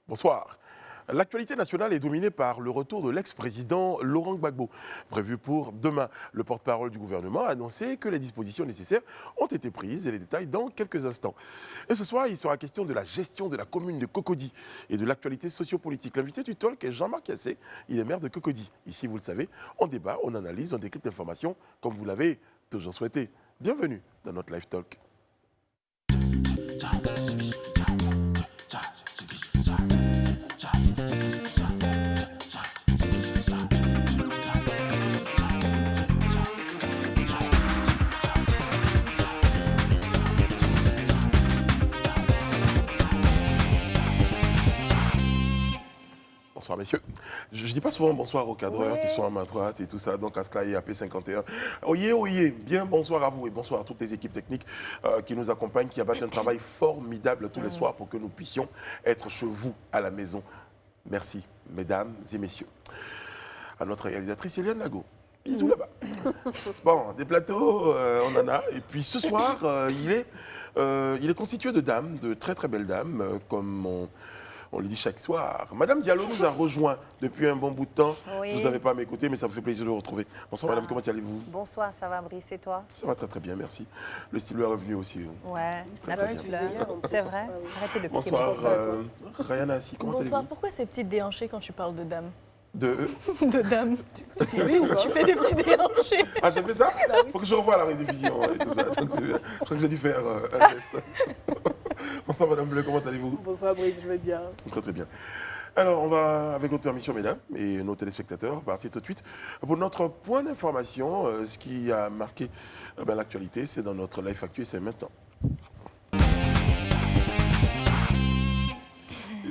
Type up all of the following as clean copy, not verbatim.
Bonsoir. L'actualité nationale est dominée par le retour de l'ex-président Laurent Gbagbo. Prévu pour demain, le porte-parole du gouvernement a annoncé que les dispositions nécessaires ont été prises et les détails dans quelques instants. Et ce soir, il sera question de la gestion de la commune de Cocody et de l'actualité sociopolitique. L'invité du talk est Jean-Marc Yassé, il est maire de Cocody. Ici, vous le savez, on débat, on analyse, on décrypte l'information comme vous l'avez toujours souhaité. Bienvenue dans notre live talk. Bonsoir messieurs. Je ne dis pas souvent bonsoir aux cadreurs qui sont à ma droite et tout ça, donc Aslaï, AP51. Oyez, oyez, bien bonsoir à vous et bonsoir à toutes les équipes techniques qui nous accompagnent, qui abattent un travail formidable tous les soirs pour que nous puissions être chez vous à la maison. Merci, mesdames et messieurs. À notre réalisatrice Eliane Lago. Bisous là-bas. Bon, des plateaux, on en a. Et puis ce soir, il est constitué de dames, de très très belles dames, comme on le dit chaque soir. Madame Diallo nous a rejoint depuis un bon bout de temps. Oui. Vous n'avez pas à m'écouter, mais ça me fait plaisir de vous retrouver. Bonsoir madame, comment allez-vous? Bonsoir, ça va Brice, et toi? Ça va très très bien, merci. Le stylo est revenu aussi. Ouais, c'est vrai. Arrêtez de piquer. Bonsoir, Rayana Assi, comment allez-vous? Bonsoir, pourquoi ces petites déhanchées quand tu parles de dames? De dames. Tu fais des petits déhanchés. Ah, j'ai fait ça? Il faut que je revoie la rediffusion et tout ça. Donc, je crois que j'ai dû faire un geste. Bonsoir Madame Bleu, comment allez-vous? Bonsoir Brice, je vais bien. Très très bien. Alors on va, avec votre permission mesdames et nos téléspectateurs, partir tout de suite pour notre point d'information. Ce qui a marqué l'actualité, c'est dans notre live actu et c'est maintenant.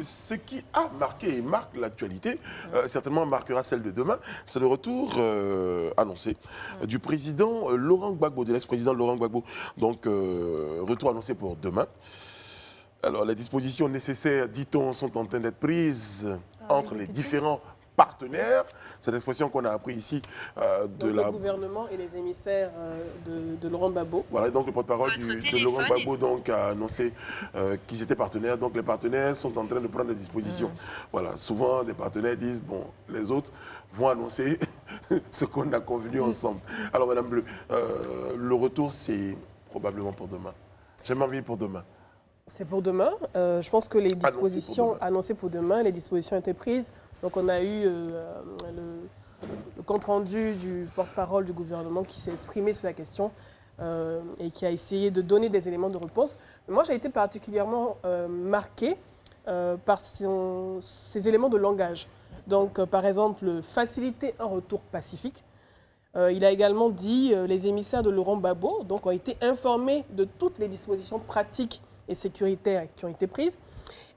Ce qui a marqué et marque l'actualité, certainement marquera celle de demain, c'est le retour annoncé du président Laurent Gbagbo, de l'ex-président Laurent Gbagbo. Donc, retour annoncé pour demain. Alors, les dispositions nécessaires, dit-on, sont en train d'être prises entre les différents partenaires. C'est l'expression qu'on a appris ici le gouvernement et les émissaires de Laurent Gbagbo. Voilà, donc le porte-parole de Laurent Gbagbo donc, a annoncé qu'ils étaient partenaires. Donc les partenaires sont en train de prendre des dispositions. Voilà, souvent des partenaires disent, bon, les autres vont annoncer ce qu'on a convenu ensemble. Alors Madame Bleu, le retour c'est probablement pour demain. J'ai envie pour demain. C'est pour demain. Je pense que les dispositions annoncées pour demain, les dispositions ont été prises. Donc on a eu le compte-rendu du porte-parole du gouvernement qui s'est exprimé sur la question et qui a essayé de donner des éléments de réponse. Mais moi, j'ai été particulièrement marquée par ces éléments de langage. Donc, par exemple, faciliter un retour pacifique. Il a également dit les émissaires de Laurent Gbagbo donc, ont été informés de toutes les dispositions pratiques et sécuritaires qui ont été prises.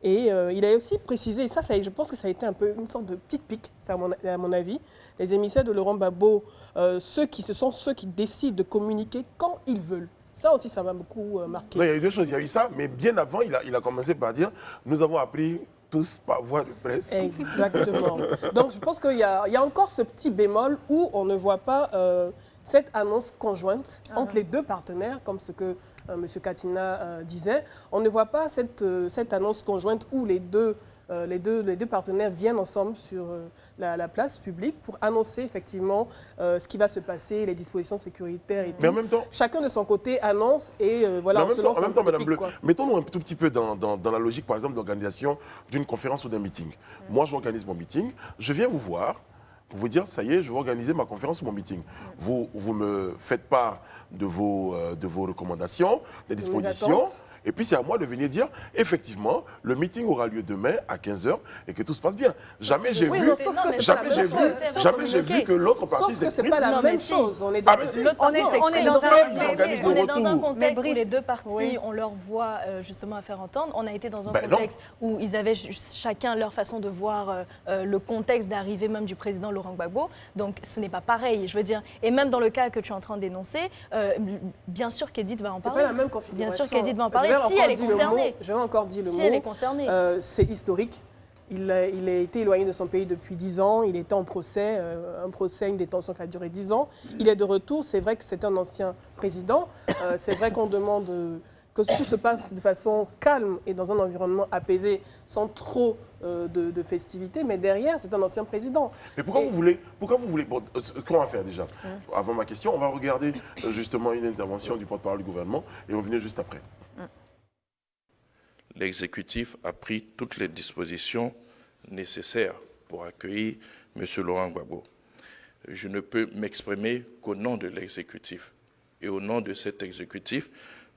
Et il a aussi précisé, et ça, je pense que ça a été un peu une sorte de petite pique, à mon avis, les émissaires de Laurent Gbagbo, ce sont ceux qui décident de communiquer quand ils veulent. Ça aussi, ça m'a beaucoup marqué. Non, il y a eu deux choses, il y a eu ça, mais bien avant, il a commencé par dire « nous avons appris tous par voie de presse ». Exactement. Donc je pense qu'il y a encore ce petit bémol où on ne voit pas cette annonce conjointe entre les deux partenaires, comme ce que M. Katina disait. On ne voit pas cette annonce conjointe où les deux partenaires viennent ensemble sur la place publique pour annoncer effectivement ce qui va se passer, les dispositions sécuritaires et tout. Mais en même temps, chacun de son côté annonce et voilà. En même temps, Madame Bleu, mettons-nous un tout petit peu dans la logique, par exemple, d'organisation d'une conférence ou d'un meeting. Moi, j'organise mon meeting, je viens vous voir pour vous dire, ça y est, je vais organiser ma conférence ou mon meeting. Vous me faites part de vos recommandations, des dispositions. Et puis, c'est à moi de venir dire, effectivement, le meeting aura lieu demain à 15h et que tout se passe bien. Jamais j'ai vu que l'autre partie s'exprime. Sauf que ce n'est pas la même chose. On est dans un contexte où les deux parties ont leur voix justement à faire entendre. On a été dans un contexte où ils avaient chacun leur façon de voir le contexte d'arrivée même du président Laurent Gbagbo. Donc, ce n'est pas pareil, je veux dire. Et même dans le cas que tu es en train d'énoncer, bien sûr qu'Edith va en parler. C'est pas la même configuration. Bien sûr qu'Edith va en parler. Si elle est concernée. Je vais encore dire le mot. Si elle est concernée. C'est historique. Il a été éloigné de son pays depuis 10 ans. Il était en procès, une détention qui a duré 10 ans. Il est de retour. C'est vrai que c'est un ancien président. C'est vrai qu'on demande que tout se passe de façon calme et dans un environnement apaisé, sans trop de festivités. Mais derrière, c'est un ancien président. Mais pourquoi vous voulez bon, ce qu'on va faire déjà, avant ma question, on va regarder justement une intervention du porte-parole du gouvernement et revenir juste après. L'exécutif a pris toutes les dispositions nécessaires pour accueillir M. Laurent Gbagbo. Je ne peux m'exprimer qu'au nom de l'exécutif. Et au nom de cet exécutif,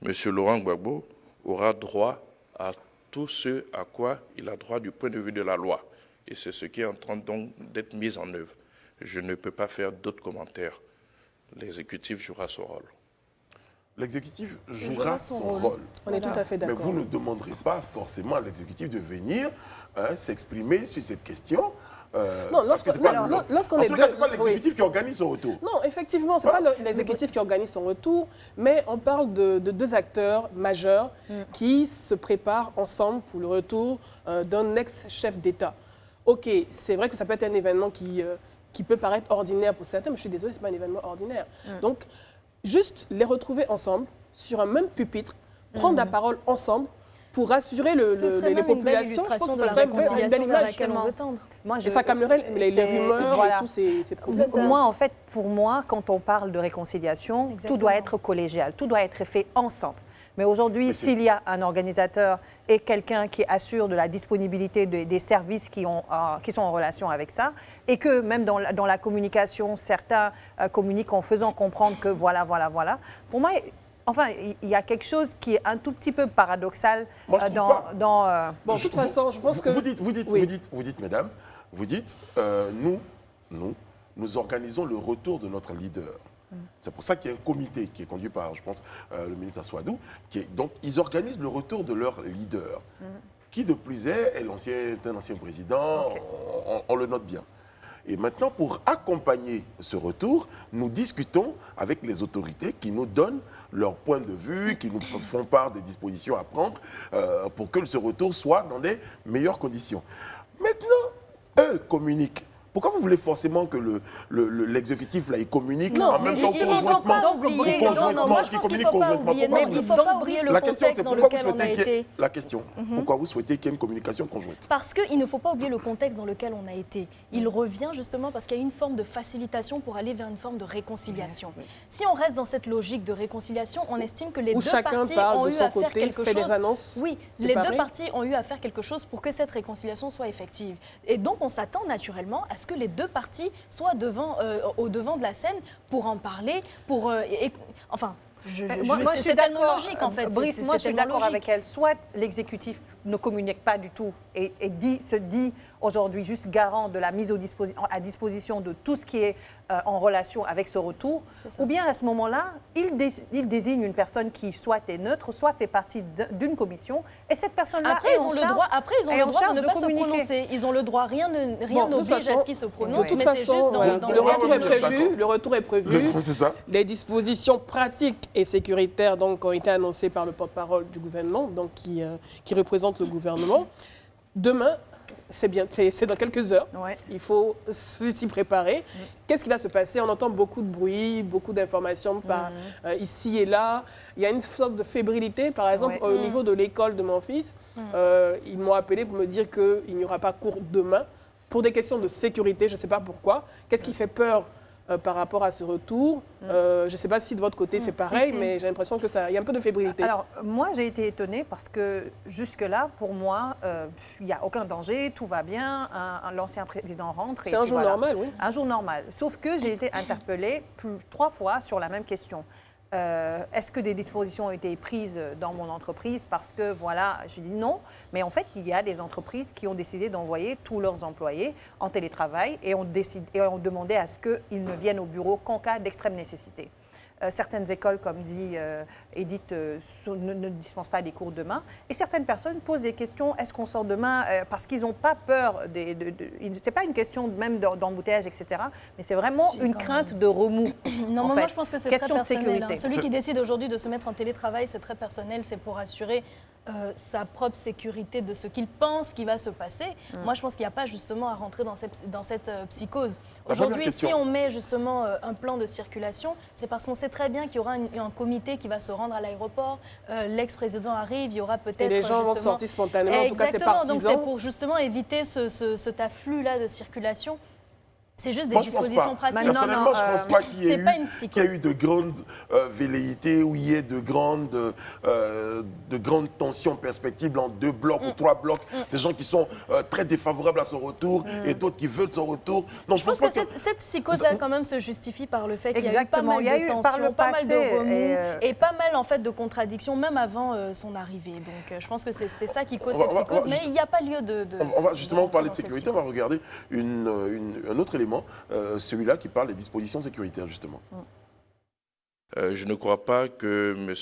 M. Laurent Gbagbo aura droit à tout ce à quoi il a droit du point de vue de la loi. Et c'est ce qui est en train donc d'être mis en œuvre. Je ne peux pas faire d'autres commentaires. L'exécutif jouera son rôle. L'exécutif jouera son rôle. On est tout à fait d'accord. Mais vous ne demanderez pas forcément à l'exécutif de venir s'exprimer sur cette question. Non, lorsqu'on est c'est pas l'exécutif qui organise son retour. Non, effectivement, ce n'est pas l'exécutif qui organise son retour, mais on parle de deux acteurs majeurs qui se préparent ensemble pour le retour d'un ex-chef d'État. Ok, c'est vrai que ça peut être un événement qui peut paraître ordinaire pour certains, mais je suis désolée, ce n'est pas un événement ordinaire. Donc, juste les retrouver ensemble, sur un même pupitre, prendre la parole ensemble, pour rassurer les populations, je pense que ça serait une belle image. Et ça calmerait les rumeurs et tous ces problèmes. Moi, en fait, pour moi, quand on parle de réconciliation, tout doit être collégial, tout doit être fait ensemble. Mais aujourd'hui, s'il y a un organisateur et quelqu'un qui assure de la disponibilité des services qui sont en relation avec ça, et que même dans la communication, certains communiquent en faisant comprendre que voilà, pour moi, enfin, il y a quelque chose qui est un tout petit peu paradoxal Bon, de toute façon, je pense que... Vous dites, mesdames, nous organisons le retour de notre leader. C'est pour ça qu'il y a un comité qui est conduit par, je pense, le ministre Aswadou. Donc, ils organisent le retour de leur leader. Qui de plus est un ancien président, on le note bien. Et maintenant, pour accompagner ce retour, nous discutons avec les autorités qui nous donnent leur point de vue, qui nous font part des dispositions à prendre pour que ce retour soit dans des meilleures conditions. Maintenant, eux communiquent. Pourquoi vous voulez forcément que l'exécutif là, il communique en même temps conjointement, qu'il communique conjointement? Il ne faut pas oublier le contexte dans lequel on a été. La question, pourquoi vous souhaitez qu'il y ait une communication conjointe? Parce qu'il ne faut pas oublier le contexte dans lequel on a été. Il revient justement parce qu'il y a une forme de facilitation pour aller vers une forme de réconciliation. Si on reste dans cette logique de réconciliation, on estime que les deux parties ont eu à faire quelque chose. Oui, les deux parties ont eu à faire quelque chose pour que cette réconciliation soit effective. Et donc, on s'attend naturellement à ce que les deux parties soient au devant de la scène pour en parler, c'est tellement logique en fait. Brice, moi je suis d'accord avec elle. Soit l'exécutif ne communique pas du tout et se dit aujourd'hui juste garant de la mise à disposition de tout ce qui est en relation avec ce retour, ou bien à ce moment-là, il désigne une personne qui soit est neutre, soit fait partie d'une commission, et cette personne-là est en charge. Après, ils ont le droit de ne pas se prononcer. Ils ont le droit, rien n'oblige à ce qu'ils se prononcent. De toute façon, le retour est prévu. Les dispositions pratiques et sécuritaires donc, ont été annoncées par le porte-parole du gouvernement, donc, qui représente le gouvernement. Demain, c'est dans quelques heures. Ouais. Il faut s'y préparer. Qu'est-ce qui va se passer? On entend beaucoup de bruit, beaucoup d'informations ici et là. Il y a une sorte de fébrilité. Par exemple, au niveau de l'école de mon fils, ils m'ont appelé pour me dire qu'il n'y aura pas cours demain pour des questions de sécurité. Je ne sais pas pourquoi. Qu'est-ce qui fait peur par rapport à ce retour? Je ne sais pas si de votre côté c'est pareil, mais j'ai l'impression qu'il y a un peu de fébrilité. Alors, moi j'ai été étonnée parce que jusque-là, pour moi, il n'y a aucun danger, tout va bien, l'ancien président rentre. C'est un jour normal, oui. Un jour normal. Sauf que j'ai été interpellée 3 fois sur la même question. Est-ce que des dispositions ont été prises dans mon entreprise? Parce que voilà, je dis non. Mais en fait, il y a des entreprises qui ont décidé d'envoyer tous leurs employés en télétravail et ont demandé à ce qu'ils ne viennent au bureau qu'en cas d'extrême nécessité. Certaines écoles, comme dit Edith, ne dispensent pas des cours demain. Et certaines personnes posent des questions, est-ce qu'on sort demain? Parce qu'ils n'ont pas peur. Ce n'est pas une question même d'embouteillage, etc. Mais c'est vraiment une crainte de remous. Non, moi je pense que c'est très personnel. Celui qui décide aujourd'hui de se mettre en télétravail, c'est très personnel. C'est pour assurer sa propre sécurité de ce qu'il pense qui va se passer. Moi, je pense qu'il n'y a pas justement à rentrer dans cette psychose. Aujourd'hui, si on met justement un plan de circulation, c'est parce qu'on sait très bien qu'il y aura un comité qui va se rendre à l'aéroport. L'ex-président arrive, il y aura peut-être... Et les gens vont sortir spontanément, en tout cas, c'est partisans. Donc c'est pour justement éviter cet afflux-là de circulation. C'est juste des dispositions pratiques. Personnellement, je ne pense pas qu'il y ait eu de grandes velléités ou il y ait de grandes tensions perspectives en 2 blocs ou 3 blocs. Des gens qui sont très défavorables à son retour et d'autres qui veulent son retour. Non, je pense que cette psychose-là, quand même, se justifie par le fait qu'il y a eu pas mal de tensions, pas mal de remous et pas mal, en fait, de contradictions, même avant son arrivée. Donc, je pense que c'est ça qui cause cette psychose. Mais il n'y a pas lieu de... On va justement parler de sécurité. On va regarder un autre élément. Celui-là qui parle des dispositions sécuritaires, justement. Je ne crois pas que M.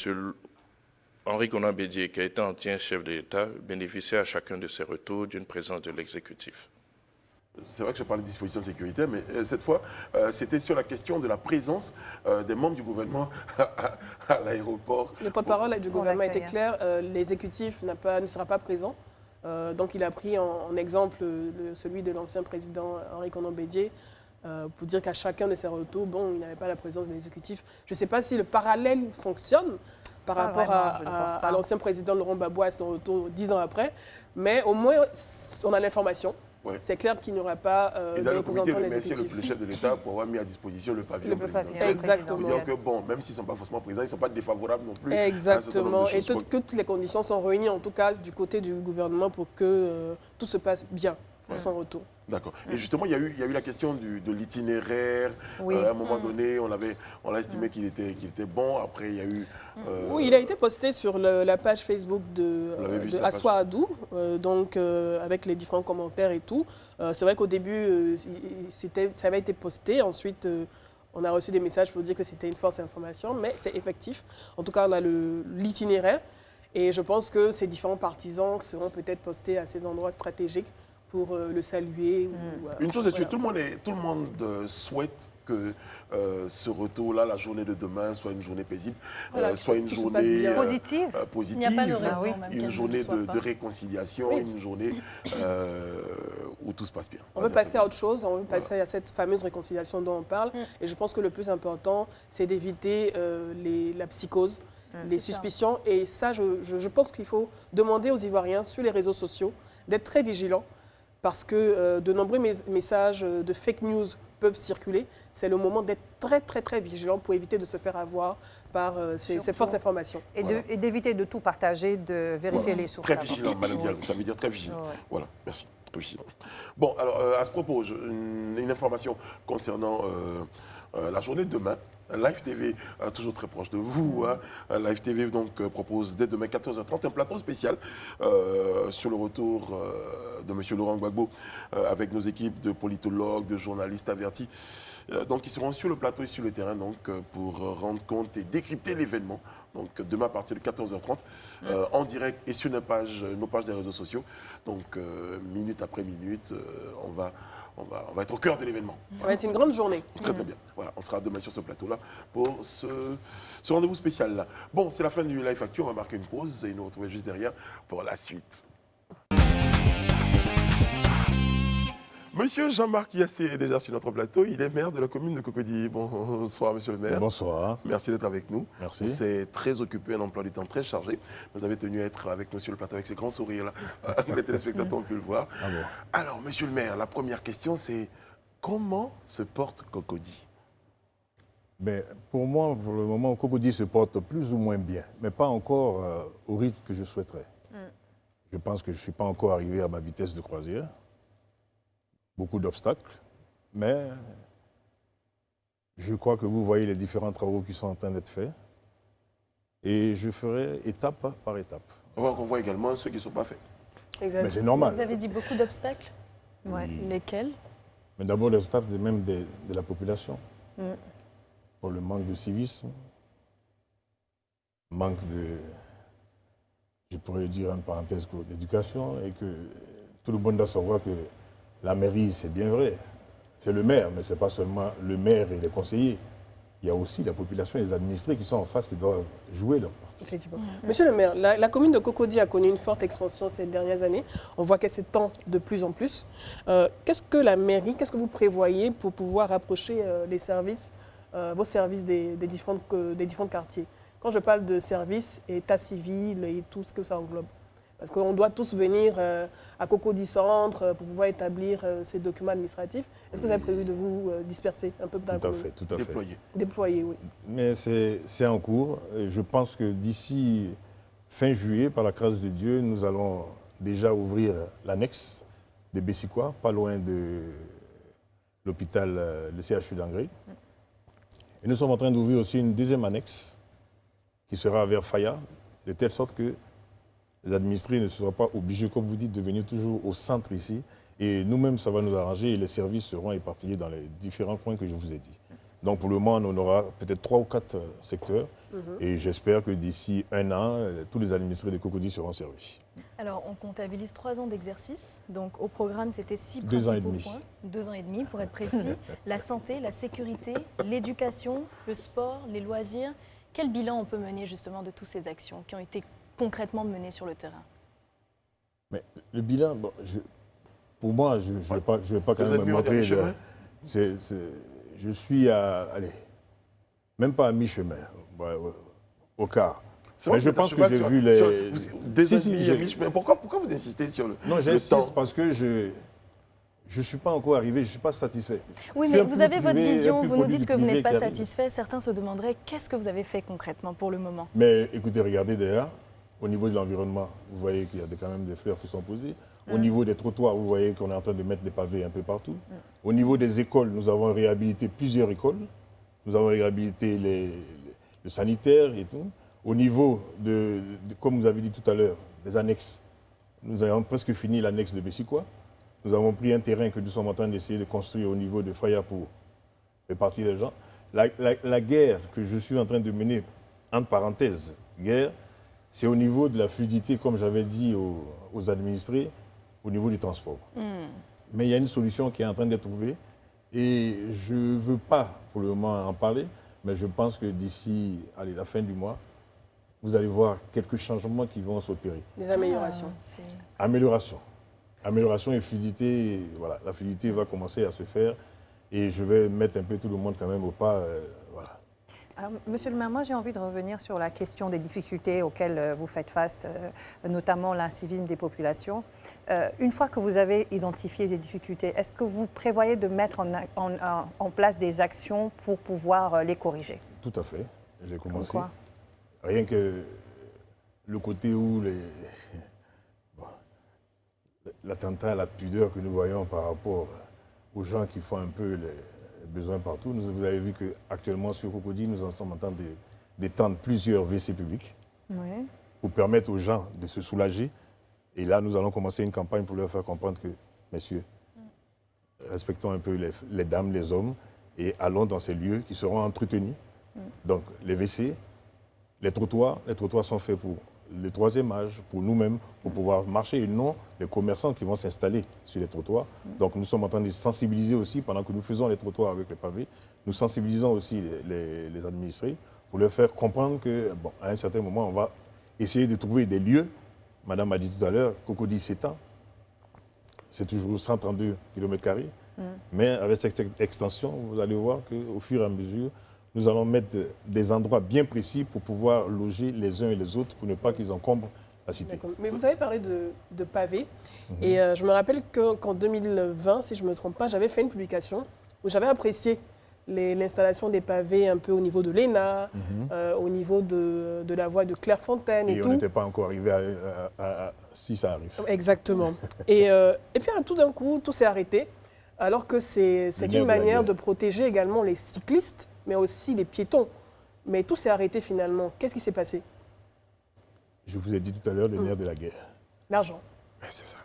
Henri Konan Bédié, qui a été ancien chef de l'État, bénéficie à chacun de ses retours d'une présence de l'exécutif. C'est vrai que je parlais de dispositions sécuritaires, mais cette fois, c'était sur la question de la présence des membres du gouvernement à l'aéroport. Le porte-parole du gouvernement était clair, l'exécutif ne sera pas présent. Donc il a pris en exemple celui de l'ancien président Henri Konan Bédié pour dire qu'à chacun de ses retours, bon, il n'avait pas la présence de l'exécutif. Je ne sais pas si le parallèle fonctionne par rapport à l'ancien président Laurent Gbagbo à son retour 10 ans après, mais au moins on a l'information. Ouais. C'est clair qu'il n'y aura pas de représentant de l'exécutif. Le chef de l'État pour avoir mis à disposition le pavillon présidentiel. Exactement. C'est-à-dire que bon, même s'ils ne sont pas forcément présents, ils ne sont pas défavorables non plus. Exactement. Et toutes les conditions sont réunies, en tout cas du côté du gouvernement, pour que tout se passe bien à son retour. D'accord. Et justement, il y a eu la question de l'itinéraire. Oui. À un moment donné, on a estimé qu'il était bon. Après, il y a eu... Oui, il a été posté sur la page Facebook de Aswa Adou, donc avec les différents commentaires et tout. C'est vrai qu'au début, ça avait été posté. Ensuite, on a reçu des messages pour dire que c'était une fausse information, mais c'est effectif. En tout cas, on a l'itinéraire. Et je pense que ces différents partisans seront peut-être postés à ces endroits stratégiques pour le saluer. Une chose est sûre, tout le monde souhaite que ce retour-là, la journée de demain, soit une journée paisible, soit une journée positive. Il n'y a pas de raison, une journée de réconciliation, une journée où tout se passe bien. On veut passer à autre chose, on veut passer à cette fameuse réconciliation dont on parle. Et je pense que le plus important, c'est d'éviter la psychose, les suspicions. Et ça, je pense qu'il faut demander aux Ivoiriens sur les réseaux sociaux d'être très vigilants. Parce que de nombreux messages de fake news peuvent circuler. C'est le moment d'être très, très, très vigilant pour éviter de se faire avoir par ces fausses informations. Et d'éviter de tout partager, de vérifier les sources. Très vigilant, Madame Diallo, ça veut dire très vigilant. Voilà, merci. Très vigilant. Bon, alors, à ce propos, une information concernant la journée de demain. Live TV, toujours très proche de vous. Live TV donc, propose dès demain 14h30 un plateau spécial sur le retour de M. Laurent Gbagbo avec nos équipes de politologues, de journalistes avertis. Donc ils seront sur le plateau et sur le terrain donc, pour rendre compte et décrypter l'événement. Donc demain à partir de 14h30 en direct et sur nos pages des réseaux sociaux. Donc minute après minute, on va être au cœur de l'événement. Ça va être une grande journée. Très très bien. Voilà, on sera demain sur ce plateau-là pour ce rendez-vous spécial-là. Bon, c'est la fin du Live Actu. On va marquer une pause et nous retrouver juste derrière pour la suite. Monsieur Jean-Marc Yassé est déjà sur notre plateau. Il est maire de la commune de Cocody. Bonsoir, monsieur le maire. Bonsoir. Merci d'être avec nous. Merci. C'est très occupé, un emploi du temps très chargé. Vous avez tenu à être avec nous sur le plateau avec ces grands sourires-là. Les téléspectateurs ont pu le voir. Ah bon. Alors, monsieur le maire, la première question, c'est comment se porte Cocody? Mais pour moi, pour le moment, Cocody se porte plus ou moins bien, mais pas encore au rythme que je souhaiterais. Je pense que je ne suis pas encore arrivé à ma vitesse de croisière. Beaucoup d'obstacles, mais je crois que vous voyez les différents travaux qui sont en train d'être faits et je ferai étape par étape. On voit également ceux qui ne sont pas faits. Exactement. Mais c'est normal. Vous avez dit beaucoup d'obstacles. Lesquels? Mais d'abord les obstacles même de la population. Pour le manque de civisme, manque de, je pourrais dire en parenthèse, d'éducation et que tout le monde doit savoir que la mairie, c'est bien vrai, c'est le maire, mais ce n'est pas seulement le maire et les conseillers. il y a aussi la population et les administrés qui sont en face qui doivent jouer leur partie. Effectivement. Monsieur le maire, la commune de Cocody a connu une forte expansion ces dernières années. On voit qu'elle s'étend de plus en plus. Qu'est-ce que la mairie, qu'est-ce que vous prévoyez pour pouvoir rapprocher les services, vos services des différents quartiers? Quand je parle de services, état civil et tout ce que ça englobe. Parce qu'on doit tous venir à Cocody Centre pour pouvoir établir ces documents administratifs. Est-ce que vous avez prévu de vous disperser un peu dans Tout à fait, tout à fait. Déployer, oui. Mais c'est en cours. Je pense que d'ici fin juillet, par la grâce de Dieu, nous allons déjà ouvrir l'annexe de Bessikois, pas loin de l'hôpital, le CHU d'Angré. Et nous sommes en train d'ouvrir aussi une deuxième annexe qui sera vers Faya, de telle sorte que les administrés ne seront pas obligés, comme vous dites, de venir toujours au centre ici. Et nous-mêmes, ça va nous arranger et les services seront éparpillés dans les différents coins que je vous ai dit. Donc pour le moment, on aura peut-être 3 ou 4 secteurs. Et j'espère que d'ici 1 an, tous les administrés de Cocody seront servis. Alors, on comptabilise 3 ans d'exercice. Donc, au programme, c'était 6 2 ans et principaux demi. points. 2 ans et demi, pour être précis. La santé, la sécurité, l'éducation, le sport, les loisirs. Quel bilan on peut mener justement de toutes ces actions qui ont été concrètement menées sur le terrain? Mais le bilan, bon, pour moi, je ne vais pas quand même me montrer. Je suis allez, même pas à mi-chemin, au quart. Mais je pense que j'ai vu les... Mais pourquoi vous insistez sur le Non, j'insiste parce que je ne suis pas encore arrivé, je ne suis pas satisfait. Oui, mais vous avez votre vision, vous nous dites que vous n'êtes pas satisfait. Certains se demanderaient qu'est-ce que vous avez fait concrètement pour le moment? Mais écoutez, regardez derrière, au niveau de l'environnement, vous voyez qu'il y a quand même des fleurs qui sont posées. Au niveau des trottoirs, vous voyez qu'on est en train de mettre des pavés un peu partout. Au niveau des écoles, nous avons réhabilité plusieurs écoles. Nous avons réhabilité le sanitaire et tout. Au niveau comme vous avez dit tout à l'heure, des annexes, nous avons presque fini l'annexe de Bessikois. Nous avons pris un terrain que nous sommes en train d'essayer de construire au niveau de Faya pour répartir les gens. La guerre que je suis en train de mener, entre parenthèses, guerre, c'est au niveau de la fluidité, comme j'avais dit aux administrés, au niveau du transport. Mais il y a une solution qui est en train d'être trouvée et je ne veux pas pour le moment en parler, mais je pense que d'ici la fin du mois, vous allez voir quelques changements qui vont s'opérer. Des améliorations. Amélioration et fluidité, voilà, la fluidité va commencer à se faire et je vais mettre un peu tout le monde quand même au pas. Voilà. Alors, monsieur le maire, moi j'ai envie de revenir sur la question des difficultés auxquelles vous faites face, notamment l'incivisme des populations. Une fois que vous avez identifié ces difficultés, est-ce que vous prévoyez de mettre en place des actions pour pouvoir les corriger? Tout à fait. J'ai commencé. Comme quoi? Rien que le côté où l'attentat à la pudeur que nous voyons par rapport aux gens qui font un peu les besoins partout. Vous avez vu qu'actuellement sur Cocody, nous en sommes en train d'étendre plusieurs WC publics pour permettre aux gens de se soulager. Et là, nous allons commencer une campagne pour leur faire comprendre que, messieurs, respectons un peu les dames, les hommes et allons dans ces lieux qui seront entretenus. Donc, les WC, les trottoirs sont faits pour le 3e âge, pour nous-mêmes, pour pouvoir marcher et non les commerçants qui vont s'installer sur les trottoirs. Donc nous sommes en train de sensibiliser aussi, pendant que nous faisons les trottoirs avec les pavés, nous sensibilisons aussi les administrés pour leur faire comprendre qu'à un certain moment, on va essayer de trouver des lieux. Madame a dit tout à l'heure, Cocody s'étend, c'est toujours 132 km², mais avec cette extension, vous allez voir qu'au fur et à mesure, nous allons mettre des endroits bien précis pour pouvoir loger les uns et les autres pour ne pas qu'ils encombrent la cité. Mais vous avez parlé de pavés. Et je me rappelle qu'en 2020, si je ne me trompe pas, j'avais fait une publication où j'avais apprécié l'installation des pavés un peu au niveau de l'ENA, au niveau de la voie de Clairefontaine et tout. Et on n'était pas encore arrivé si ça arrive. Exactement. et puis tout d'un coup, tout s'est arrêté, alors que c'est une manière de protéger également les cyclistes, mais aussi les piétons. Mais tout s'est arrêté finalement. Qu'est-ce qui s'est passé? Je vous ai dit tout à l'heure, le nerf de la guerre. L'argent. C'est ça.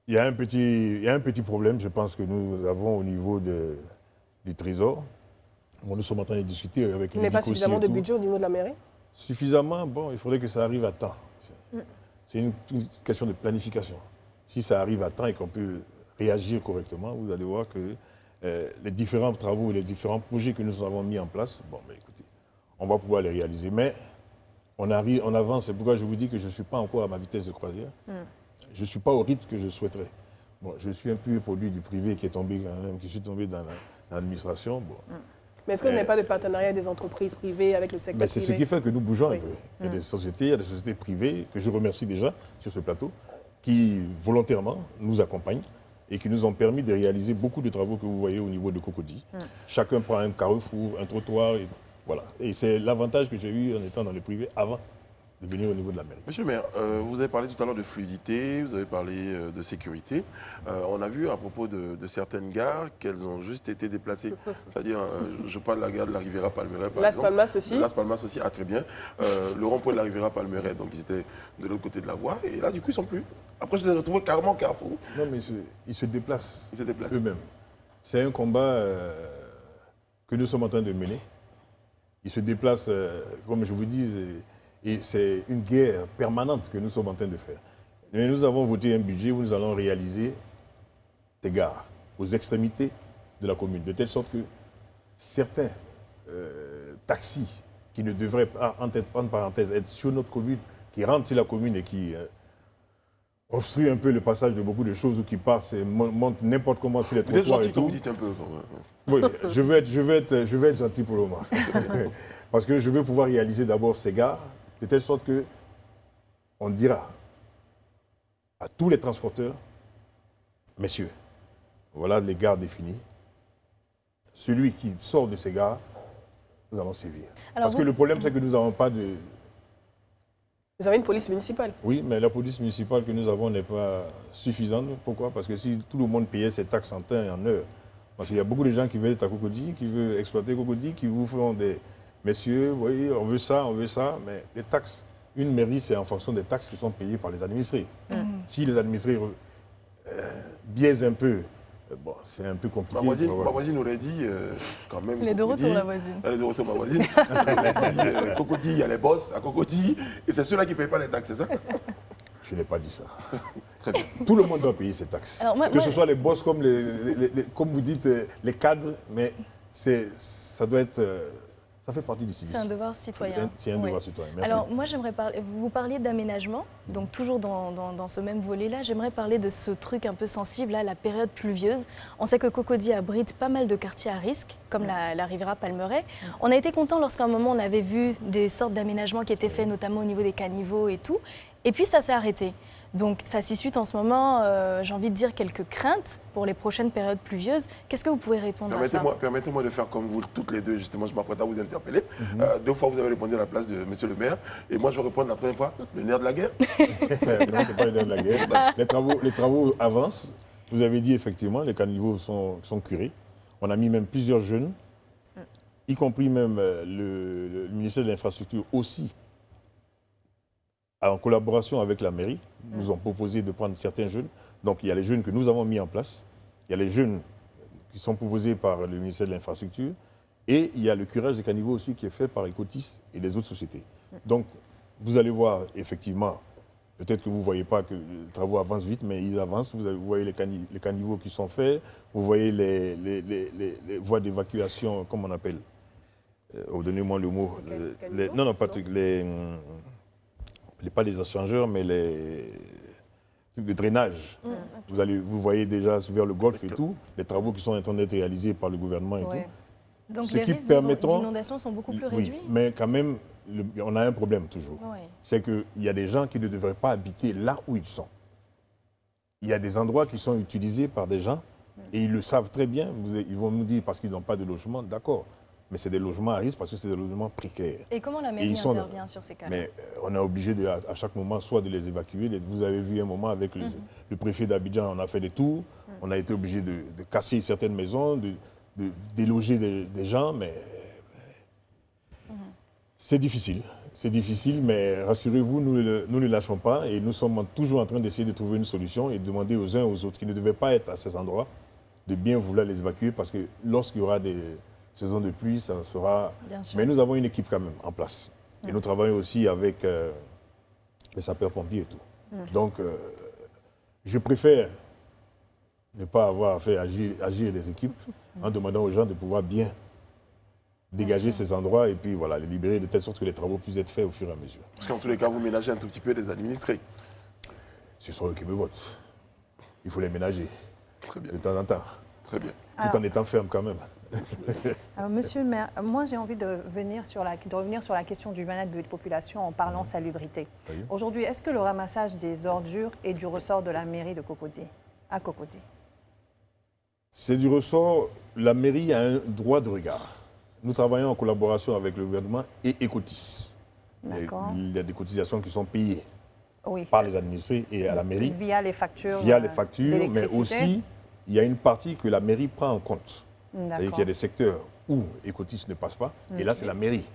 Il y a un petit problème, je pense, que nous avons au niveau du Trésor. Nous sommes en train de discuter avec les. Il n'y a pas suffisamment de budget au niveau de la mairie? Suffisamment, il faudrait que ça arrive à temps. C'est une question de planification. Si ça arrive à temps et qu'on peut réagir correctement, vous allez voir que les différents travaux, les différents projets que nous avons mis en place, bon, ben, écoutez, on va pouvoir les réaliser. Mais on avance, c'est pourquoi je vous dis que je ne suis pas encore à ma vitesse de croisière. Je ne suis pas au rythme que je souhaiterais. Bon, je suis un peu produit du privé qui est tombé quand même, qui suis tombé dans l'administration. Bon. Mais est-ce que vous n'avez pas de partenariat des entreprises privées avec le secteur privé? C'est ce qui fait que nous bougeons un peu. Il y a des sociétés privées que je remercie déjà sur ce plateau, qui volontairement nous accompagnent et qui nous ont permis de réaliser beaucoup de travaux que vous voyez au niveau de Cocody. Chacun prend un carrefour, un trottoir, et voilà. Et c'est l'avantage que j'ai eu en étant dans le privé avant de venir au niveau de la mairie. Monsieur le maire, vous avez parlé tout à l'heure de fluidité, vous avez parlé de sécurité. On a vu à propos de certaines gares qu'elles ont juste été déplacées. C'est-à-dire, je parle de la gare de la Riviera Palmeraie, par Las exemple. Palmas aussi. Las Palmas aussi, ah très bien. Le rond-point de la Riviera Palmeraie, donc ils étaient de l'autre côté de la voie. Et là, du coup, ils ne sont plus. Après, je les ai retrouvés carrément carrefour. Non, mais ils se déplacent. Ils se déplacent. Eux-mêmes. C'est un combat que nous sommes en train de mener. Ils se déplacent, comme je vous dis, et c'est une guerre permanente que nous sommes en train de faire. Mais nous avons voté un budget où nous allons réaliser des gares aux extrémités de la commune, de telle sorte que certains taxis qui ne devraient pas, entre parenthèses, être sur notre commune, qui rentrent sur la commune et qui obstruent un peu le passage de beaucoup de choses ou qui passent et montent n'importe comment sur les Vous êtes trottoirs gentil et quand tout. vous dites un peu. Oui, je veux être gentil pour le moment. Parce que je veux pouvoir réaliser d'abord ces gares, de telle sorte qu'on dira à tous les transporteurs, messieurs, voilà les gares définies. Celui qui sort de ces gares, nous allons sévir. Parce que le problème, c'est que nous n'avons pas de... Vous avez une police municipale. Oui, mais la police municipale que nous avons n'est pas suffisante. Pourquoi? Parce que si tout le monde payait ses taxes en temps et en heure, parce qu'il y a beaucoup de gens qui veulent être à Cocody, qui veulent exploiter Cocody, qui vous font des... Messieurs, oui, on veut ça, mais les taxes, une mairie, c'est en fonction des taxes qui sont payées par les administrés. Si les administrés biaisent un peu, bon, c'est un peu compliqué. Ma voisine aurait dit, quand même... Elle est de retour, la voisine. Elle est de retour, ma voisine. Elle aurait dit, Cocody, il y a les boss à Cocody, et c'est ceux-là qui ne payent pas les taxes, c'est ça? Je n'ai pas dit ça. Très bien. Tout le monde doit payer ses taxes. Alors, que ce soit les boss comme, comme vous dites, les cadres, mais ça doit être... Ça fait partie du civisme. C'est un devoir citoyen. C'est un devoir citoyen. Merci. Alors, moi, j'aimerais parler... Vous parliez d'aménagement, donc toujours dans ce même volet-là. J'aimerais parler de ce truc un peu sensible, là, la période pluvieuse. On sait que Cocody abrite pas mal de quartiers à risque, comme la Riviera Palmeraie. On a été content lorsqu'à un moment, on avait vu des sortes d'aménagements qui étaient faits, notamment au niveau des caniveaux et tout. Et puis, ça s'est arrêté. Donc, ça suscite en ce moment, j'ai envie de dire, quelques craintes pour les prochaines périodes pluvieuses. Qu'est-ce que vous pouvez répondre à ça? Permettez-moi de faire comme vous toutes les deux, justement, je m'apprête à vous interpeller. 2 fois, vous avez répondu à la place de monsieur le maire, et moi, je vais répondre la troisième fois, le nerf de la guerre. Non, ce n'est pas le nerf de la guerre. Les travaux avancent. Vous avez dit, effectivement, les caniveaux sont curés. On a mis même plusieurs jeunes, y compris même le ministère de l'Infrastructure aussi, en collaboration avec la mairie, nous ont proposé de prendre certains jeunes. Donc, il y a les jeunes que nous avons mis en place, il y a les jeunes qui sont proposés par le ministère de l'Infrastructure, et il y a le curage des caniveaux aussi qui est fait par Ecotis et les autres sociétés. Donc, vous allez voir, effectivement, peut-être que vous ne voyez pas que les travaux avancent vite, mais ils avancent. Vous voyez les caniveaux qui sont faits, vous voyez les voies d'évacuation, comme on appelle, donnez-moi le mot. Non, pas pas les échangeurs, mais les trucs de drainage. Vous voyez déjà vers le golfe et tout, les travaux qui sont en train d'être réalisés par le gouvernement et tout. Donc les risques d'inondation sont beaucoup plus réduits. Oui, mais quand même, on a un problème toujours. C'est qu'il y a des gens qui ne devraient pas habiter là où ils sont. Il y a des endroits qui sont utilisés par des gens et ils le savent très bien. Ils vont nous dire parce qu'ils n'ont pas de logement, d'accord. Mais c'est des logements à risque parce que c'est des logements précaires. Et comment la mairie intervient sur ces cas-là? Mais on est obligé à chaque moment soit de les évacuer. Vous avez vu un moment avec le préfet d'Abidjan, on a fait des tours. On a été obligé de casser certaines maisons, de déloger des gens. Mais c'est difficile. C'est difficile, mais rassurez-vous, nous ne lâchons pas. Et nous sommes toujours en train d'essayer de trouver une solution et de demander aux uns et aux autres qui ne devaient pas être à ces endroits de bien vouloir les évacuer parce que lorsqu'il y aura des saison de pluie, ça sera... Mais nous avons une équipe quand même en place. Et nous travaillons aussi avec les sapeurs-pompiers et tout. Donc, je préfère ne pas avoir fait agir les équipes en demandant aux gens de pouvoir bien dégager ces endroits et puis voilà, les libérer de telle sorte que les travaux puissent être faits au fur et à mesure. Parce qu'en tous les cas, vous ménagez un tout petit peu les administrés. Ce sont eux qui me votent. Il faut les ménager Très bien. de temps en temps, Très bien. tout en étant ferme quand même. Alors, monsieur le maire, moi j'ai envie de revenir sur la question du bien-être de la population en parlant salubrité. Oui. Aujourd'hui, est-ce que le ramassage des ordures est du ressort de la mairie de Cocody, à Cocody? C'est du ressort, la mairie a un droit de regard. Nous travaillons en collaboration avec le gouvernement et Ecotis. D'accord. Il y a des cotisations qui sont payées Oui. par les administrés et à la mairie. Via les factures. Via les factures, mais d'électricité. aussi, il y a une partie que la mairie prend en compte. C'est-à-dire D'accord. qu'il y a des secteurs où Ecotis ne passe pas, et là, c'est la mairie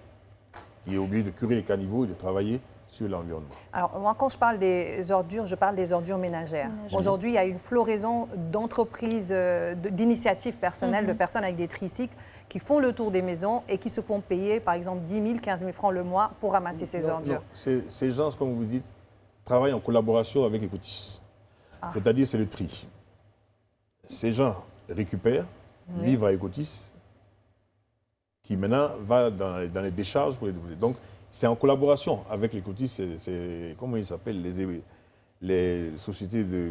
qui est obligée de curer les caniveaux et de travailler sur l'environnement. Alors, moi, quand je parle des ordures, je parle des ordures ménagères. Aujourd'hui, il y a une floraison d'entreprises, d'initiatives personnelles, de personnes avec des tricycles qui font le tour des maisons et qui se font payer, par exemple, 10 000, 15 000 francs le mois pour ramasser ces ordures. Ces gens, comme vous dites, travaillent en collaboration avec Ecotis. C'est-à-dire, c'est le tri. Ces gens récupèrent, livrent à Ecotis, qui maintenant va dans les décharges pour les déposer. Donc, c'est en collaboration avec Ecotis, c'est comment ils s'appellent, les sociétés de...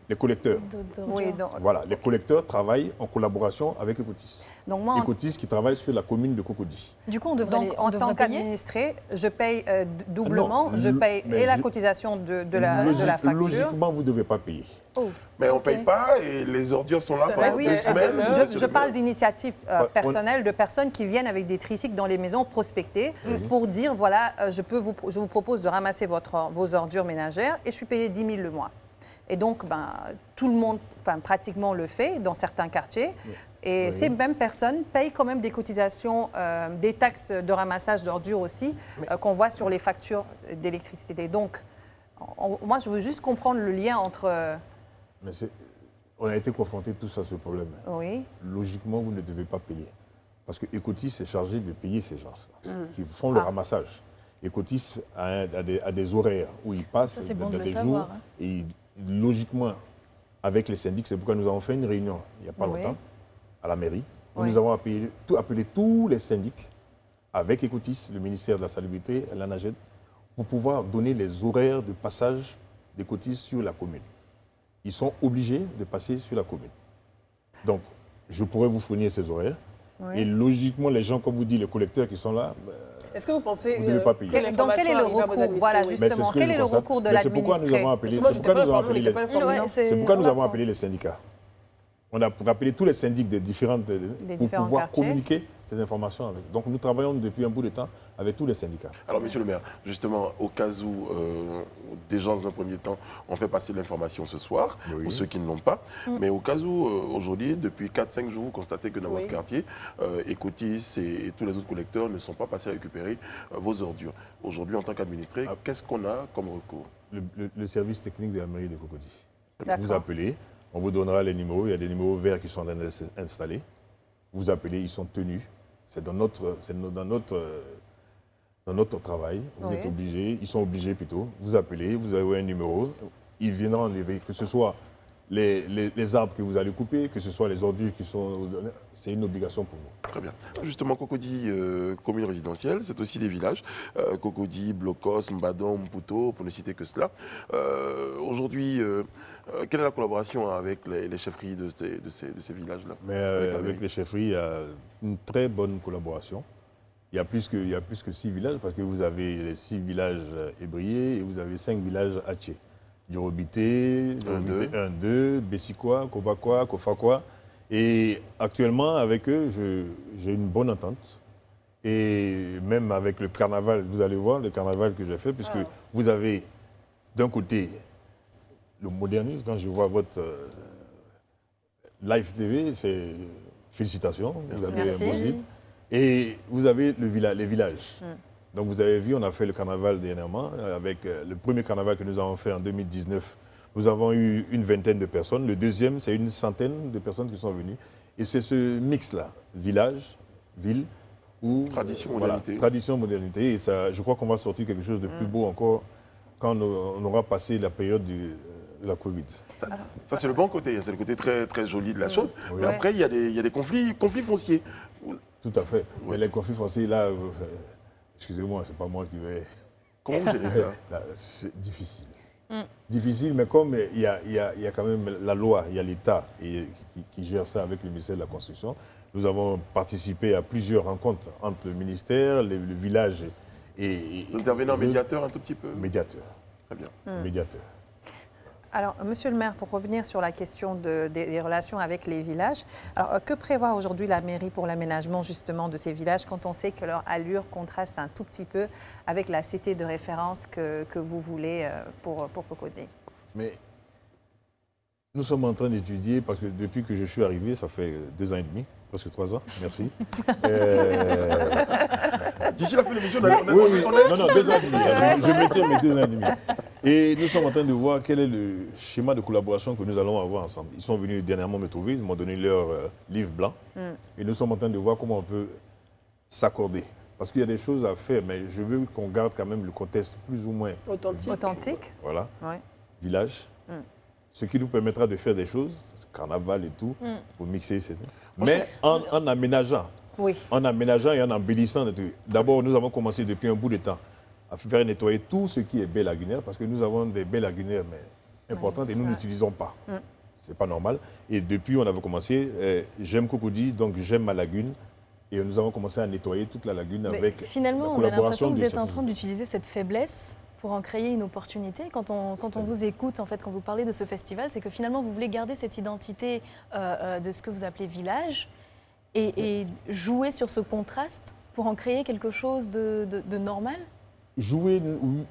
les collecteurs. Oui, donc, Voilà, les collecteurs travaillent en collaboration avec Ecotis. donc moi, Ecotis qui travaille sur la commune de Cocody. Du coup, on devrait donc, en tant payer. qu'administré, je paye doublement, Ah non, je paye mais et la cotisation de la facture. Logiquement, vous ne devez pas payer. Mais on ne paye pas et les ordures sont là pendant Oui, 2 semaines. je parle d'initiatives personnelles, de personnes qui viennent avec des tricycles dans les maisons prospecter pour dire, voilà, je vous propose de ramasser vos ordures ménagères et je suis payé 10 000 le mois. Et donc, tout le monde, pratiquement le fait dans certains quartiers. Et ces mêmes personnes payent quand même des cotisations, des taxes de ramassage d'ordures aussi, qu'on voit sur les factures d'électricité. Donc, moi, je veux juste comprendre le lien entre... Mais on a été confrontés tous à ce problème. Oui. Logiquement, vous ne devez pas payer. Parce que Ecotis est chargé de payer ces gens-là, qui font le ramassage. Ecotis a des horaires où ils passent Ça, bon dans de des le jours. savoir, hein. Et logiquement, avec les syndics, c'est pourquoi nous avons fait une réunion il n'y a pas longtemps à la mairie, où nous avons appelé tous les syndics avec Ecotis, le ministère de la Salubrité, l'ANAGED, pour pouvoir donner les horaires de passage d'Ecotis sur la commune. Ils sont obligés de passer sur la commune. Donc, je pourrais vous fournir ces horaires. Et logiquement, les gens, comme vous dites, les collecteurs qui sont là, est-ce que vous pensez vous ne devez pas payer. Donc, quel est le recours? Voilà, justement, quel est le recours de l'administré? C'est pourquoi nous avons appelé les syndicats. On a rappelé tous les syndics des différents pour pouvoir quartiers. communiquer ces informations avec. Donc, nous travaillons depuis un bout de temps avec tous les syndicats. Alors, monsieur le maire, justement, au cas où, déjà dans un premier temps, on fait passer l'information ce soir, pour ceux qui ne l'ont pas, mais au cas où, aujourd'hui, depuis 4-5 jours, vous constatez que dans votre quartier, Ecotis et tous les autres collecteurs ne sont pas passés à récupérer vos ordures. Aujourd'hui, en tant qu'administré, qu'est-ce qu'on a comme recours? Le service technique de la mairie de Cocody. D'accord. Vous appelez, on vous donnera les numéros, il y a des numéros verts qui sont installés. Vous appelez, ils sont tenus. C'est dans notre travail. Vous êtes obligés, ils sont obligés plutôt. Vous appelez, vous avez un numéro, ils viendront enlever, que ce soit les arbres que vous allez couper, que ce soit les ordures qui sont... C'est une obligation pour nous. Très bien. Justement, Cocody, commune résidentielle, c'est aussi des villages. Cocody, Blocos, Mbadon, Mputo, pour ne citer que cela. Aujourd'hui, quelle est la collaboration avec les chefferies de ces villages-là? Avec les chefferies, il y a une très bonne collaboration. Il y a plus que 6 villages, parce que vous avez les 6 villages ébriés et vous avez 5 villages hatchés. Djorobité, 1, 2, Bessikoa, Kobakwa, Kofakwa. Et actuellement, avec eux, j'ai une bonne entente. Et même avec le carnaval, vous allez voir le carnaval que j'ai fait, puisque vous avez d'un côté le modernisme. Quand je vois votre live TV, c'est félicitations, vous avez un beau site. Et vous avez les villages. Donc vous avez vu, on a fait le carnaval dernièrement, avec le premier carnaval que nous avons fait en 2019. Nous avons eu une vingtaine de personnes. Le deuxième, c'est une centaine de personnes qui sont venues. Et c'est ce mix-là, village, ville, où... Tradition, modernité. Tradition, modernité. Et ça, je crois qu'on va sortir quelque chose de plus beau encore quand on aura passé la période la Covid. Ça c'est le bon côté, c'est le côté très, très joli de la chose. Oui. Mais après, il y a des conflits fonciers. Tout à fait. Mais les conflits fonciers, là, excusez-moi, c'est pas moi qui vais... Comment vous gérez ça? Là, c'est difficile. Difficile, mais comme il y a quand même la loi, il y a l'État qui gère ça avec le ministère de la Construction, nous avons participé à plusieurs rencontres entre le ministère, le village et... Vous intervenez en médiateur un tout petit peu? Médiateur. Très bien. Médiateur. Alors, Monsieur le maire, pour revenir sur la question des relations avec les villages, alors, que prévoit aujourd'hui la mairie pour l'aménagement justement de ces villages quand on sait que leur allure contraste un tout petit peu avec la cité de référence que vous voulez pour Cocody? Mais nous sommes en train d'étudier, parce que depuis que je suis arrivé, ça fait 2 ans et demi, presque 3 ans, merci. D'ici la fin de l'émission, Non, 2 ans et demi. Je maintiens mes 2 ans et demi. Et nous sommes en train de voir quel est le schéma de collaboration que nous allons avoir ensemble. Ils sont venus dernièrement me trouver, ils m'ont donné leur livre blanc. Et nous sommes en train de voir comment on peut s'accorder. Parce qu'il y a des choses à faire, mais je veux qu'on garde quand même le contexte plus ou moins Authentique. Voilà, Oui. village. Ce qui nous permettra de faire des choses, carnaval et tout, pour mixer. Mais en aménageant. Oui. En aménageant et en embellissant. D'abord, nous avons commencé depuis un bout de temps à faire nettoyer tout ce qui est baie lagunaire, parce que nous avons des baies lagunaires mais importantes et nous n'utilisons pas. C'est pas normal. Et depuis, on avait commencé, j'aime Cocody, donc j'aime ma lagune. Et nous avons commencé à nettoyer toute la lagune avec finalement, la on a l'impression collaboration que vous de êtes en cette train d'utiliser cette faiblesse pour en créer une opportunité. Quand on vous écoute, en fait, quand vous parlez de ce festival, c'est que finalement, vous voulez garder cette identité de ce que vous appelez village et jouer sur ce contraste pour en créer quelque chose de normal. Jouer,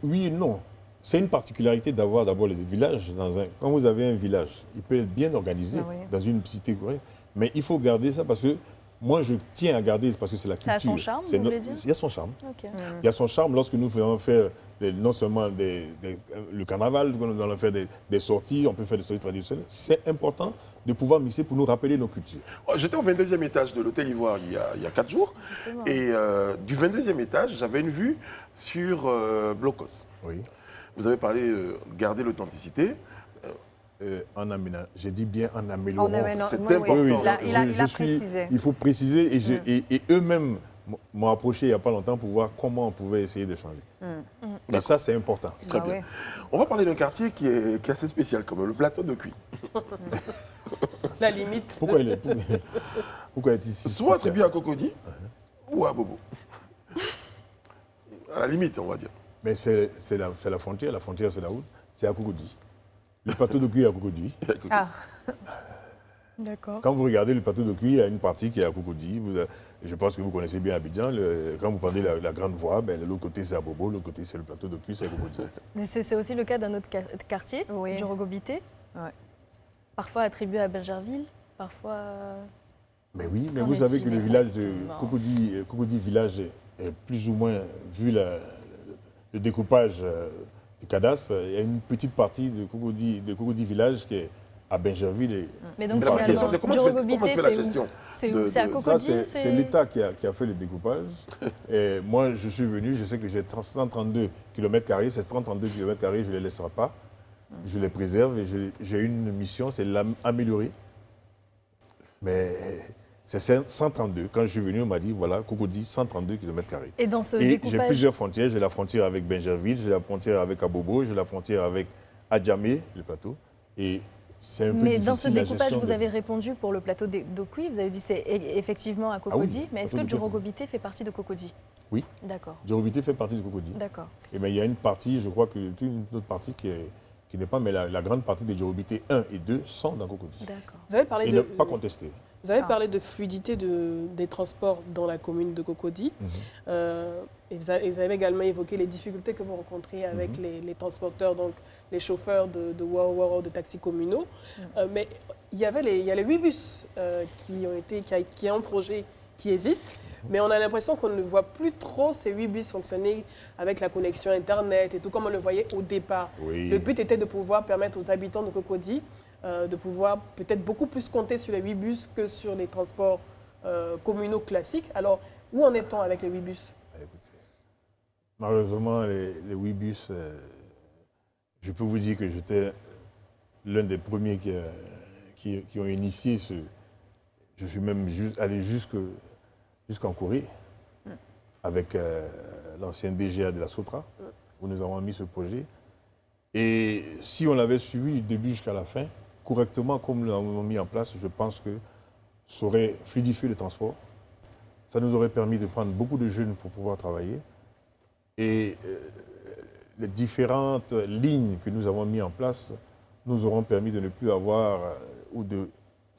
oui et non. C'est une particularité d'avoir d'abord les villages. Quand vous avez un village, il peut être bien organisé dans une cité correcte, mais il faut garder ça parce que moi, je tiens à garder parce que c'est la culture. Ça a son charme, vous voulez dire? Il y a son charme. Okay. Il y a son charme lorsque nous faisons faire non seulement le carnaval, nous allons faire des sorties, on peut faire des sorties traditionnelles. C'est important de pouvoir mixer pour nous rappeler nos cultures. J'étais au 22e étage de l'Hôtel Ivoire il y a 4 jours. Justement. Et du 22e étage, j'avais une vue sur Blocos. Oui. Vous avez parlé garder l'authenticité. J'ai dit bien en améliorant. C'est important. Oui. Il a précisé. Il faut préciser et eux-mêmes m'ont approché il n'y a pas longtemps pour voir comment on pouvait essayer de changer. Et ça, c'est important. Très bien. On va parler d'un quartier qui est assez spécial, comme le plateau de Cuy. La limite. Pourquoi est ici? Soit attribué à Cocody ou à Bobo. À la limite, on va dire. Mais c'est la frontière c'est la route, c'est à Cocody. Le plateau de Cuy est à Cocody. Ah. D'accord. Quand vous regardez le plateau de Cuy, il y a une partie qui est à Cocody. Je pense que vous connaissez bien Abidjan. Quand vous prenez la grande voie, l'autre côté c'est à Bobo, l'autre côté c'est le plateau de Cuy, c'est à Cocody. C'est aussi le cas d'un autre quartier, du Rogobité. Ouais. Parfois attribué à Bergerville, parfois... Mais oui, mais vous savez que le village de Cocody village est plus ou moins, vu le découpage du cadastre, il y a une petite partie de Cocody village qui est à Bergerville. Mais donc, la question, c'est comment se fait la gestion? C'est à Cocody? C'est l'État qui a fait le découpage. Et moi, je suis venu, je sais que j'ai 132 km², ces 132 km², je ne les laisserai pas. Je les préserve et j'ai une mission, c'est l'améliorer. Mais c'est 132. Quand je suis venu, on m'a dit, voilà, Cocody, 132 km². Et dans ce Et découpage... j'ai plusieurs frontières. J'ai la frontière avec Bergerville, j'ai la frontière avec Abobo, j'ai la frontière avec Adjamé, le plateau. Et c'est un peu Mais dans ce difficile, la découpage, gestion vous avez répondu pour le plateau d'Okuy. Vous avez dit c'est effectivement à Cocody. Mais est-ce que Djorogobité fait partie de Cocody? Oui. D'accord. Djorogobité fait partie de Cocody. D'accord. Et bien, il y a une partie, je crois que une autre partie qui n'est pas, mais la grande partie des Djorogobité 1 et 2 sont dans Cocody. D'accord. Vous avez parlé et ne pas contesté. Vous avez parlé de fluidité des transports dans la commune de Cocody. Et vous avez également évoqué les difficultés que vous rencontrez avec les transporteurs, donc les chauffeurs de Waro, de taxis communaux. Mais il y a les 8 bus qui est un projet qui existe. Mais on a l'impression qu'on ne voit plus trop ces 8 bus fonctionner avec la connexion Internet et tout comme on le voyait au départ. Oui. Le but était de pouvoir permettre aux habitants de Cocody de pouvoir peut-être beaucoup plus compter sur les 8 bus que sur les transports communaux classiques. Alors, où en est-on avec les 8 bus? Écoutez, malheureusement, les 8 bus, je peux vous dire que j'étais l'un des premiers qui ont initié ce... Je suis même allé jusqu'en Corée avec l'ancien DGA de la Sotra, où nous avons mis ce projet. Et si on l'avait suivi du début jusqu'à la fin, correctement comme nous l'avons mis en place, je pense que ça aurait fluidifié le transport. Ça nous aurait permis de prendre beaucoup de jeunes pour pouvoir travailler. Et les différentes lignes que nous avons mises en place nous auront permis de ne plus avoir ou de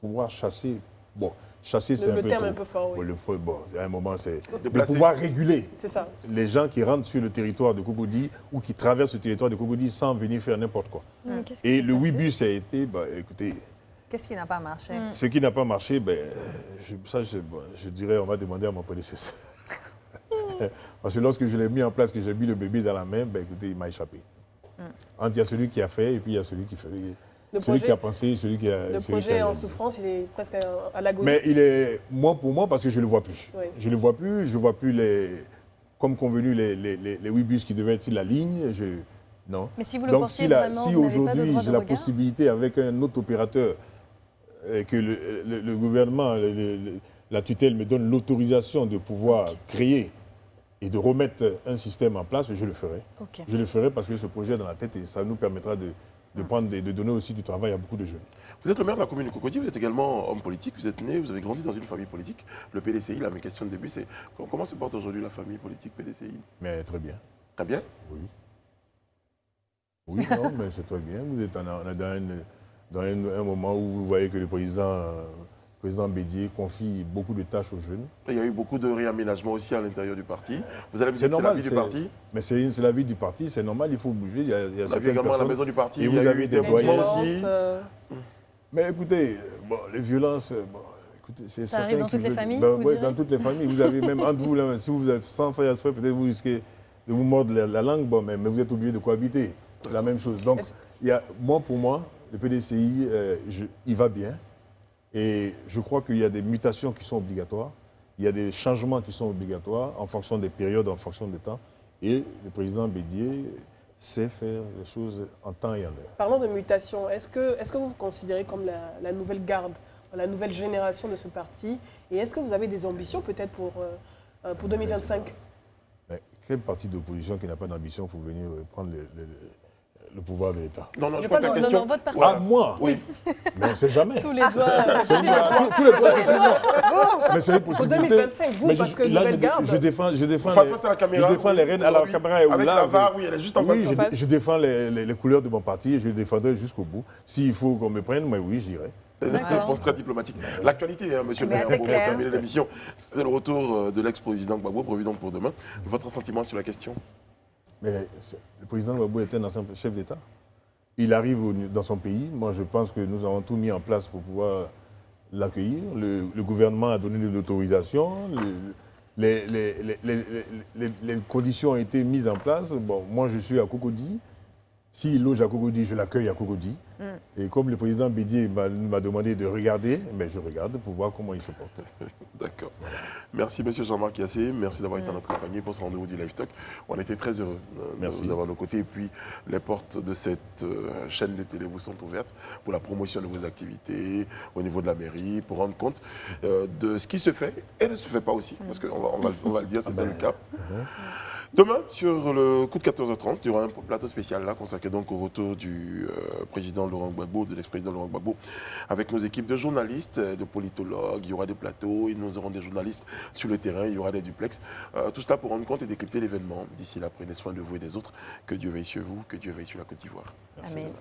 pouvoir chasser. Bon, chasser, c'est un peu terme trop. Un peu fort, oui. Bon, à un moment, c'est de pouvoir réguler ça. Les gens qui rentrent sur le territoire de Cocody ou qui traversent le territoire de Cocody sans venir faire n'importe quoi. Et le Ouibus a été, écoutez... Qu'est-ce qui n'a pas marché? Ce qui n'a pas marché, je dirais, on va demander à mon prédécesseur. Parce que lorsque je l'ai mis en place, que j'ai mis le bébé dans la main, écoutez, il m'a échappé. Il y a celui qui a fait et puis il y a celui qui fait. Celui qui a pensé, celui qui a... Le projet est en souffrance, il est presque à l'agonie. Mais il est, pour moi, parce que je ne le vois plus. Oui. Je ne le vois plus, je ne vois plus comme convenu les Ouibus qui devaient être sur la ligne. Non. Mais si vous le Donc pensiez vraiment, si vous n'avez pas de aujourd'hui droit de j'ai la regard possibilité avec un autre opérateur, que le gouvernement, la tutelle me donne l'autorisation de pouvoir créer et de remettre un système en place, je le ferai. Okay. Je le ferai parce que ce projet est dans la tête et ça nous permettra de donner aussi du travail à beaucoup de jeunes. Vous êtes le maire de la commune de Cocody, vous êtes également homme politique, vous êtes né, vous avez grandi dans une famille politique. Le PDCI, là, mes questions de début, c'est comment se porte aujourd'hui la famille politique PDCI? Mais très bien. Très bien? Oui. Oui, non, mais c'est très bien. Vous êtes dans un moment où vous voyez que le président Bédier confie beaucoup de tâches aux jeunes. Il y a eu beaucoup de réaménagements aussi à l'intérieur du parti. Vous allez me dire que c'est la vie du parti? Mais c'est la vie du parti, c'est normal, il faut bouger. Il y a on a vu également à la maison du parti, et il y a eu des mouvements aussi. Mais écoutez, les violences, écoutez, c'est ça arrive dans toutes les familles, oui, dans toutes les familles. Vous avez même entre vous, là, si vous avez sans faire exprès, peut-être vous risquez de vous mordre la langue, mais vous êtes obligé de cohabiter. C'est la même chose. Donc, pour moi, le PDCI, il va bien. Et je crois qu'il y a des mutations qui sont obligatoires. Il y a des changements qui sont obligatoires en fonction des périodes, en fonction des temps. Et le président Bédier sait faire les choses en temps et en heure. Parlons de mutation. Est-ce que vous vous considérez comme la nouvelle garde, la nouvelle génération de ce parti? Et est-ce que vous avez des ambitions peut-être pour 2025? Mais quel parti d'opposition qui n'a pas d'ambition pour venir prendre le pouvoir de l'État? Non, je crois que la question... votre parti. Ah, moi? Oui. Mais on ne sait jamais. Tous les doigts. Tous les doigts, c'est moi. Mais c'est une Pour possibilité. 2025, vous, parce que là, nouvelle garde... je défends face à la caméra, je défends les rênes à la caméra. Avec la VAR, oui, elle est juste en face. Je défends les couleurs de mon parti et je le défendrai jusqu'au bout. S'il faut qu'on me prenne, oui, j'irai. C'est une réponse très diplomatique. L'actualité, monsieur le maire, pour terminer l'émission, c'est le retour de l'ex-président Gbagbo, prévu donc pour demain. Votre sentiment sur la question? Mais le président Gbagbo était un ancien chef d'État. Il arrive dans son pays. Moi, je pense que nous avons tout mis en place pour pouvoir l'accueillir. Le gouvernement a donné de l'autorisation. Les conditions ont été mises en place. Bon, moi, je suis à Cocody. S'il loge à Cocody, je l'accueille à Cocody. Et comme le président Bédier m'a demandé de regarder, mais je regarde pour voir comment il se porte. D'accord. Merci, monsieur Jean-Marc Yassé. Merci d'avoir été en notre compagnie pour ce rendez-vous du Live Talk. On était très heureux de vous avoir à nos côtés. Et puis, les portes de cette chaîne de télé vous sont ouvertes pour la promotion de vos activités au niveau de la mairie, pour rendre compte de ce qui se fait et ne se fait pas aussi. Parce qu'on va le dire, c'est le cas. Demain, sur le coup de 14h30, il y aura un plateau spécial là, consacré donc au retour du président Laurent Gbagbo, de l'ex-président Laurent Gbagbo, avec nos équipes de journalistes, de politologues. Il y aura des plateaux, et nous aurons des journalistes sur le terrain, il y aura des duplex. Tout cela pour rendre compte et décrypter l'événement. D'ici là, prenez soin de vous et des autres. Que Dieu veille sur vous, que Dieu veille sur la Côte d'Ivoire. Merci. Amen.